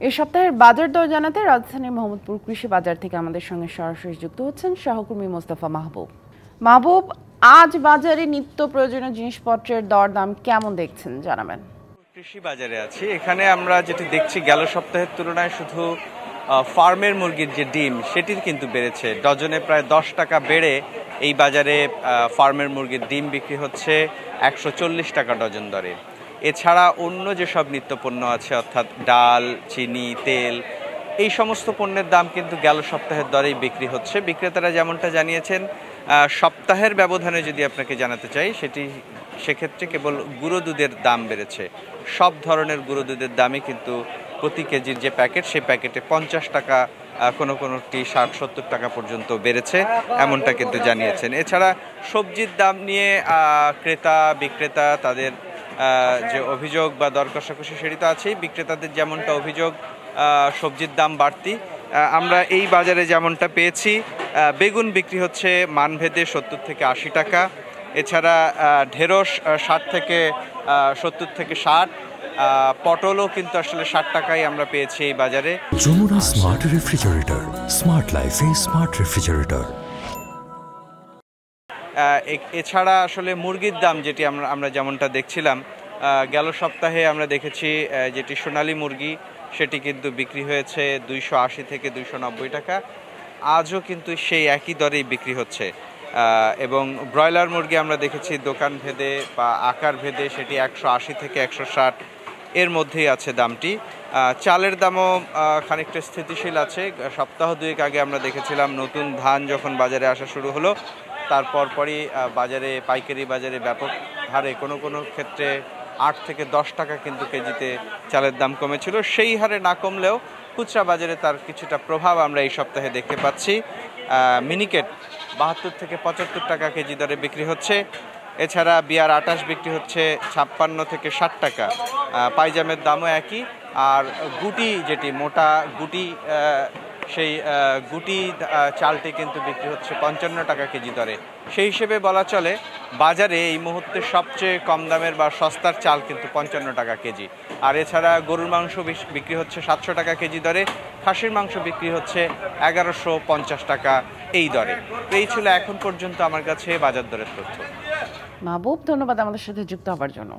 এই সপ্তাহের বাজার দর জানাতে রাজধানীর মোহাম্মদপুর কৃষি বাজার থেকে আমাদের সঙ্গে সরাসরি যুক্ত হচ্ছেন সহকর্মী মোস্তফা মাহবুব। মাহবুব, আজ বাজারে নিত্য প্রয়োজনীয় জিনিসপত্রের দরদাম কেমন দেখছেন জানাবেন। কৃষি বাজারে আছি, এখানে আমরা যেটি দেখছি গেল সপ্তাহের তুলনায় শুধু ফার্মের মুরগির যে ডিম সেটির কিন্তু বেড়েছে। ডজনে প্রায় 10 টাকা বেড়ে এই বাজারে ফার্মের মুরগির ডিম বিক্রি হচ্ছে 140 টাকা ডজন দরে। এছাড়া অন্য যেসব নিত্যপণ্য আছে অর্থাৎ ডাল, চিনি, তেল, এই সমস্ত পণ্যের দাম কিন্তু গেল সপ্তাহের দরেই বিক্রি হচ্ছে। বিক্রেতারা যেমনটা জানিয়েছেন, সপ্তাহের ব্যবধানে যদি আপনাকে জানাতে চাই সেক্ষেত্রে কেবল গুঁড়ো দুধের দাম বেড়েছে। সব ধরনের গুঁড়ো দুধের দামই কিন্তু প্রতি কেজির যে প্যাকেট সেই প্যাকেটে 50 টাকা, কোনোটি 60-70 টাকা পর্যন্ত বেড়েছে, এমনটা কিন্তু জানিয়েছেন। এছাড়া সবজির দাম নিয়ে ক্রেতা বিক্রেতা তাদের যে অভিযোগ বা দর কষাকষি সেটি তো আছেই। বিক্রেতাদের যেমনটা অভিযোগ সবজির দাম বাড়তি। আমরা এই বাজারে যেমনটা পেয়েছি, বেগুন বিক্রি হচ্ছে মানভেদে 70 থেকে 80 টাকা। এছাড়া ঢেঁড়স 60 থেকে 70 থেকে 60, পটলও কিন্তু আসলে 60 টাকায় আমরা পেয়েছি এই বাজারে। যমুনা স্মার্ট রেফ্রিজারেটর, স্মার্ট লাইফে স্মার্ট রেফ্রিজারেটর। এছাড়া আসলে মুরগির দাম যেটি আমরা যেমনটা দেখছিলাম, গেল সপ্তাহে আমরা দেখেছি যেটি সোনালী মুরগি সেটি কিন্তু বিক্রি হয়েছে 280 থেকে 290 টাকা। আজও কিন্তু সেই একই দরেই বিক্রি হচ্ছে। এবং ব্রয়লার মুরগি আমরা দেখেছি দোকান ভেদে বা আকার ভেদে সেটি 180 থেকে 160 এর মধ্যেই আছে দামটি। চালের দামও খানিকটা স্থিতিশীল আছে। সপ্তাহ দুয়েক আগে আমরা দেখেছিলাম নতুন ধান যখন বাজারে আসা শুরু হলো, তারপর পরই বাজারে পাইকারি বাজারে ব্যাপক হারে কোনো ক্ষেত্রে 8 থেকে 10 টাকা কিন্তু কেজিতে চালের দাম কমেছিল। সেই হারে না কমলেও খুচরা বাজারে তার কিছুটা প্রভাব আমরা এই সপ্তাহে দেখতে পাচ্ছি। মিনিকেট 72 থেকে 75 টাকা কেজি দরে বিক্রি হচ্ছে। এছাড়া বিয়ার 28 বিক্রি হচ্ছে 56 থেকে 60 টাকা। পাইজামের দামও একই। আর গুটি, যেটি মোটা গুটি, সেই গুটি চালটি কিন্তু বিক্রি হচ্ছে 55 টাকা কেজি দরে। সেই হিসেবে বলা চলে বাজারে এই মুহূর্তে সবচেয়ে কম দামের বা সস্তার চাল কিন্তু 55 টাকা কেজি। আর এছাড়া গরুর মাংস বিক্রি হচ্ছে 700 টাকা কেজি দরে, খাসির মাংস বিক্রি হচ্ছে 1150 টাকা এই দরে। তো এই ছিল এখন পর্যন্ত আমার কাছে বাজার দরের তথ্য। মাহবুব, ধন্যবাদ আমাদের সাথে যুক্ত হওয়ার জন্য।